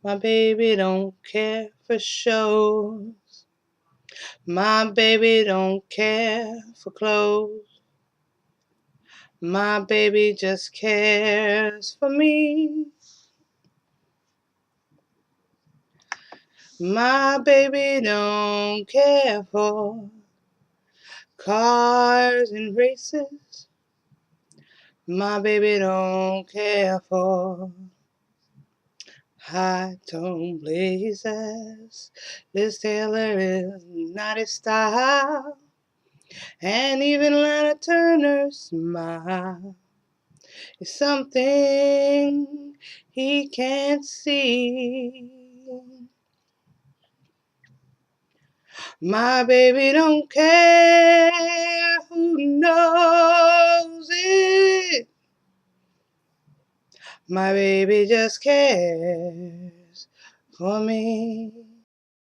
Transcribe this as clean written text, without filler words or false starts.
My baby don't care for shows. My baby don't care for clothes. My baby just cares for me. My baby don't care for cars and races. My baby don't care for high tone blazers. Liz Taylor is not his style. And even Lana Turner's smile is something he can't see. My baby don't care who knows it. My baby just cares for me.